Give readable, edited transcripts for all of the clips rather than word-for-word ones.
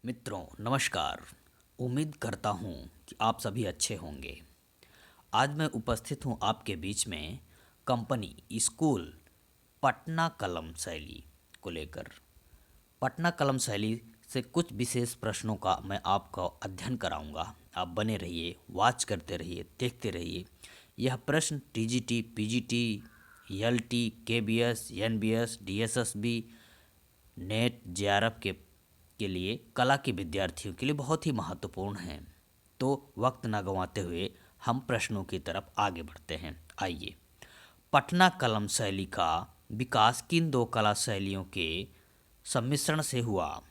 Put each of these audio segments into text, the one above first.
मित्रों नमस्कार। उम्मीद करता हूँ कि आप सभी अच्छे होंगे। आज मैं उपस्थित हूँ आपके बीच में कंपनी स्कूल पटना कलम शैली को लेकर। पटना कलम शैली से कुछ विशेष प्रश्नों का मैं आपको अध्ययन कराऊंगा। आप बने रहिए, वॉच करते रहिए, देखते रहिए। यह प्रश्न TGT, PGT, LT, KBS, NBS, DSSB, net, JRF के लिए, कला के विद्यार्थियों के लिए बहुत ही महत्वपूर्ण है। तो वक्त न गंवाते हुए हम प्रश्नों की तरफ आगे बढ़ते हैं। आइए, पटना कलम शैली का विकास किन दो कला शैलियों के सम्मिश्रण से हुआ?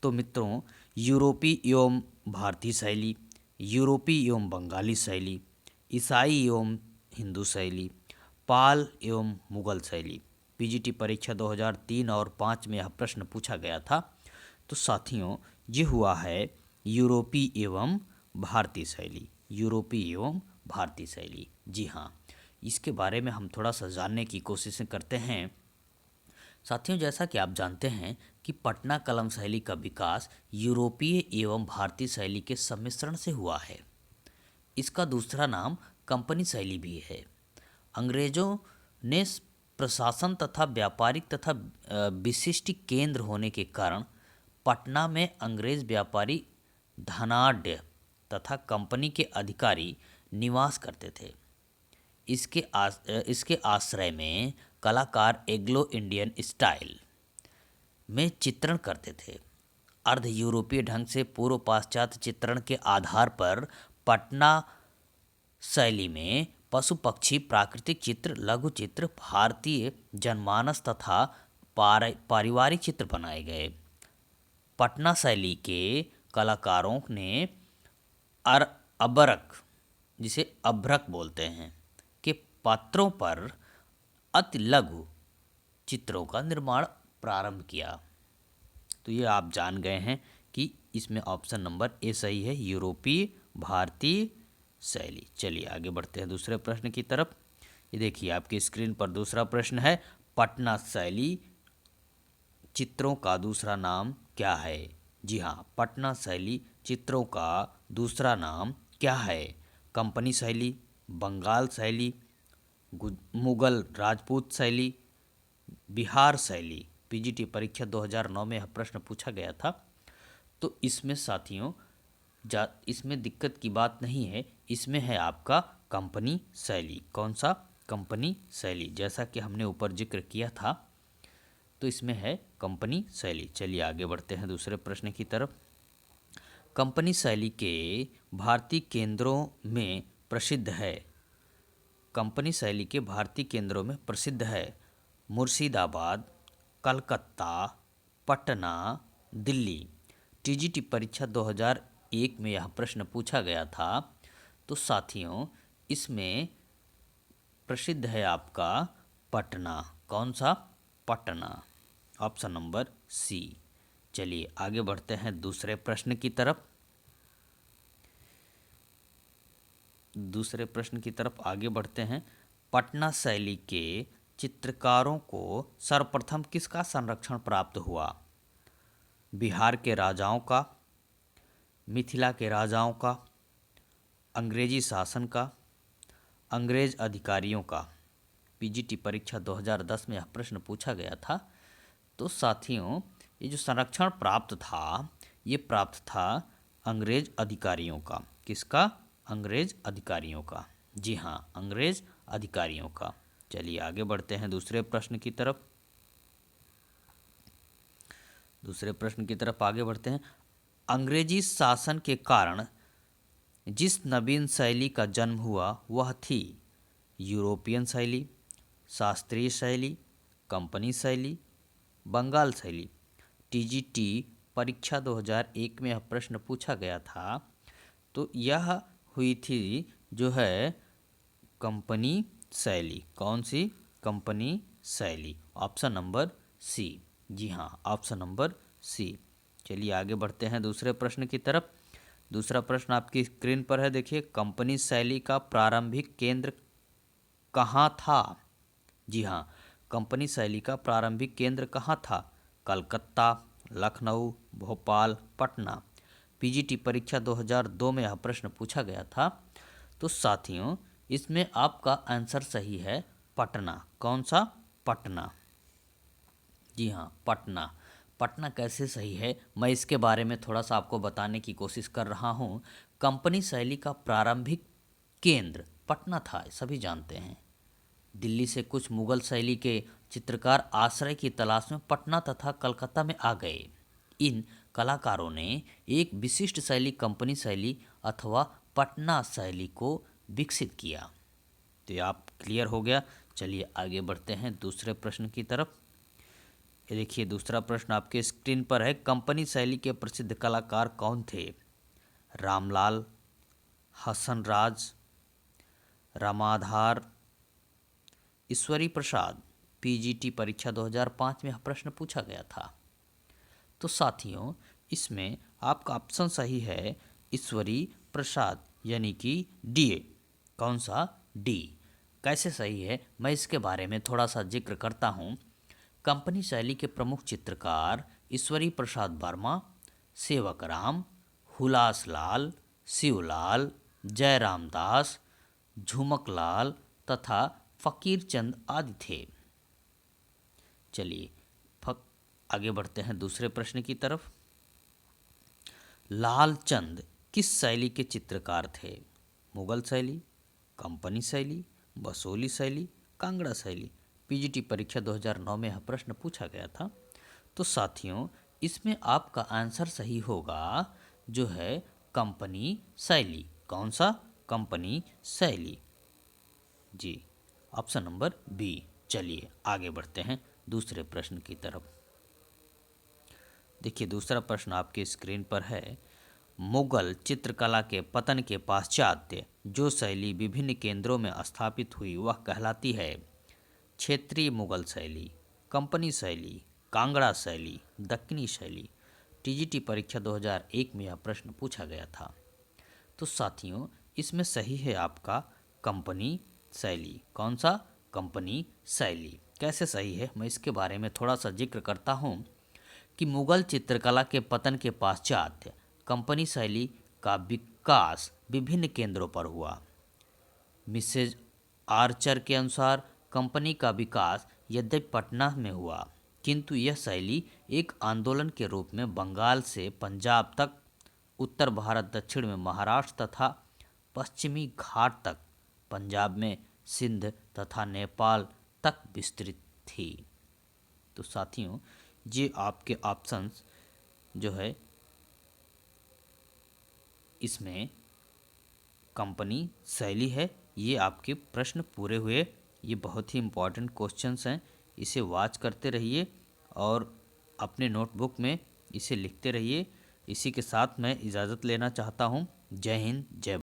तो मित्रों, यूरोपीय एवं भारतीय शैली, यूरोपीय एवं बंगाली शैली, ईसाई एवं हिंदू शैली, पाल एवं मुगल शैली। पीजीटी परीक्षा 2003 और 5 में यह प्रश्न पूछा गया था। तो साथियों, ये हुआ है यूरोपीय एवं भारतीय शैली, यूरोपीय एवं भारतीय शैली। जी हाँ, इसके बारे में हम थोड़ा सा जानने की कोशिश करते हैं। साथियों, जैसा कि आप जानते हैं कि पटना कलम शैली का विकास यूरोपीय एवं भारतीय शैली के सम्मिश्रण से हुआ है। इसका दूसरा नाम कंपनी शैली भी है। अंग्रेजों ने प्रशासन तथा व्यापारिक तथा विशिष्ट केंद्र होने के कारण पटना में अंग्रेज व्यापारी, धनाढ्य तथा कंपनी के अधिकारी निवास करते थे। इसके आश्रय में कलाकार एग्लो इंडियन स्टाइल में चित्रण करते थे। अर्ध यूरोपीय ढंग से पूर्व पाश्चात्य चित्रण के आधार पर पटना शैली में पशु पक्षी, प्राकृतिक चित्र, लघु चित्र, भारतीय जनमानस तथा पारिवारिक चित्र बनाए गए। पटना शैली के कलाकारों ने अबरक, जिसे अभ्रक बोलते हैं, के पात्रों पर अति लघु चित्रों का निर्माण प्रारंभ किया। तो ये आप जान गए हैं कि इसमें ऑप्शन नंबर ए सही है, यूरोपीय भारतीय शैली। चलिए आगे बढ़ते हैं दूसरे प्रश्न की तरफ। ये देखिए आपकी स्क्रीन पर दूसरा प्रश्न है, पटना शैली चित्रों का दूसरा नाम क्या है? जी हाँ, पटना शैली चित्रों का दूसरा नाम क्या है? कंपनी शैली, बंगाल शैली, मुगल राजपूत शैली, बिहार शैली। पीजीटी परीक्षा 2009 में यह प्रश्न पूछा गया था। तो इसमें साथियों इसमें दिक्कत की बात नहीं है, इसमें है आपका कंपनी शैली। कौन सा? कंपनी शैली। जैसा कि हमने ऊपर जिक्र किया था, तो इसमें है कंपनी शैली। चलिए आगे बढ़ते हैं दूसरे प्रश्न की तरफ। कंपनी शैली के भारतीय केंद्रों में प्रसिद्ध है। कंपनी शैली के भारतीय केंद्रों में प्रसिद्ध है मुर्शिदाबाद, कलकत्ता, पटना, दिल्ली। टीजीटी परीक्षा 2001 में यह प्रश्न पूछा गया था। तो साथियों, इसमें प्रसिद्ध है आपका पटना। कौन सा? पटना। Option number C. चलिए आगे बढ़ते हैं दूसरे प्रश्न की तरफ। दूसरे प्रश्न की तरफ आगे बढ़ते हैं। पटना शैली के चित्रकारों को सर्वप्रथम किसका संरक्षण प्राप्त हुआ? बिहार के राजाओं का, मिथिला के राजाओं का, अंग्रेजी शासन का, अंग्रेज अधिकारियों का। पीजीटी परीक्षा 2010 में यह प्रश्न पूछा गया था। तो साथियों, ये जो संरक्षण प्राप्त था, ये प्राप्त था अंग्रेज अधिकारियों का। किसका? अंग्रेज अधिकारियों का। जी हाँ, अंग्रेज अधिकारियों का। चलिए आगे बढ़ते हैं दूसरे प्रश्न की तरफ। दूसरे प्रश्न की तरफ आगे बढ़ते हैं। अंग्रेजी शासन के कारण जिस नवीन शैली का जन्म हुआ वह थी यूरोपियन शैली, शास्त्रीय शैली, कंपनी शैली, बंगाल शैली। टीजीटी परीक्षा 2001 में यह प्रश्न पूछा गया था। तो यह हुई थी जो है कंपनी शैली। कौन सी? कंपनी शैली। Option number C. जी हाँ, ऑप्शन नंबर सी। चलिए आगे बढ़ते हैं दूसरे प्रश्न की तरफ। दूसरा प्रश्न आपकी स्क्रीन पर है, देखिए। कंपनी शैली का प्रारंभिक केंद्र कहाँ था? जी हाँ, कंपनी शैली का प्रारंभिक केंद्र कहाँ था? कलकत्ता, लखनऊ, भोपाल, पटना। पीजीटी परीक्षा 2002 में यह प्रश्न पूछा गया था। तो साथियों इसमें आपका आंसर सही है पटना। कौन सा? पटना। जी हाँ, पटना। पटना कैसे सही है, मैं इसके बारे में थोड़ा सा आपको बताने की कोशिश कर रहा हूँ। कंपनी शैली का प्रारंभिक केंद्र पटना था, सभी जानते हैं। दिल्ली से कुछ मुगल शैली के चित्रकार आश्रय की तलाश में पटना तथा कलकत्ता में आ गए। इन कलाकारों ने एक विशिष्ट शैली कंपनी शैली अथवा पटना शैली को विकसित किया। तो ये आप क्लियर हो गया। चलिए आगे बढ़ते हैं दूसरे प्रश्न की तरफ। ये देखिए दूसरा प्रश्न आपके स्क्रीन पर है। कंपनी शैली के प्रसिद्ध कलाकार कौन थे? रामलाल, हसन राज, रामाधार, ईश्वरी प्रसाद। पीजीटी परीक्षा 2005 में यह प्रश्न पूछा गया था। तो साथियों इसमें आपका ऑप्शन सही है ईश्वरी प्रसाद, यानी कि डी। कौन सा? डी। कैसे सही है, मैं इसके बारे में थोड़ा सा जिक्र करता हूँ। कंपनी शैली के प्रमुख चित्रकार ईश्वरी प्रसाद वर्मा, सेवक राम, हुलास लाल, शिवलाल, जयराम दास, झुमक लाल तथा फकीर चंद आदि थे। चलिए आगे बढ़ते हैं दूसरे प्रश्न की तरफ। लालचंद किस शैली के चित्रकार थे? मुगल शैली, कंपनी शैली, बसोली शैली, कांगड़ा शैली। पीजीटी परीक्षा 2009 में यह प्रश्न पूछा गया था। तो साथियों इसमें आपका आंसर सही होगा जो है कंपनी शैली। कौन सा? कंपनी शैली। जी, ऑप्शन नंबर बी। चलिए आगे बढ़ते हैं दूसरे प्रश्न की तरफ। देखिए दूसरा प्रश्न आपके स्क्रीन पर है। मुगल चित्रकला के पतन के पश्चात जो शैली विभिन्न केंद्रों में स्थापित हुई वह कहलाती है क्षेत्रीय मुगल शैली, कंपनी शैली, कांगड़ा शैली, दक्कनी शैली। टीजीटी परीक्षा 2001 में यह प्रश्न पूछा गया था। तो साथियों इसमें सही है आपका कंपनी शैली। कौन सा? कंपनी शैली। कैसे सही है, मैं इसके बारे में थोड़ा सा जिक्र करता हूँ कि मुगल चित्रकला के पतन के पश्चात कंपनी शैली का विकास विभिन्न केंद्रों पर हुआ। मिसेज आर्चर के अनुसार कंपनी का विकास यद्यपि पटना में हुआ, किंतु यह शैली एक आंदोलन के रूप में बंगाल से पंजाब तक, उत्तर भारत, दक्षिण में महाराष्ट्र तथा पश्चिमी घाट तक, पंजाब में सिंध तथा नेपाल तक विस्तृत थी। तो साथियों ये आपके ऑप्शंस जो है इसमें कंपनी शैली है। ये आपके प्रश्न पूरे हुए। ये बहुत ही इम्पॉर्टेंट क्वेश्चंस हैं, इसे वॉच करते रहिए और अपने नोटबुक में इसे लिखते रहिए। इसी के साथ मैं इजाज़त लेना चाहता हूँ। जय हिंद, जय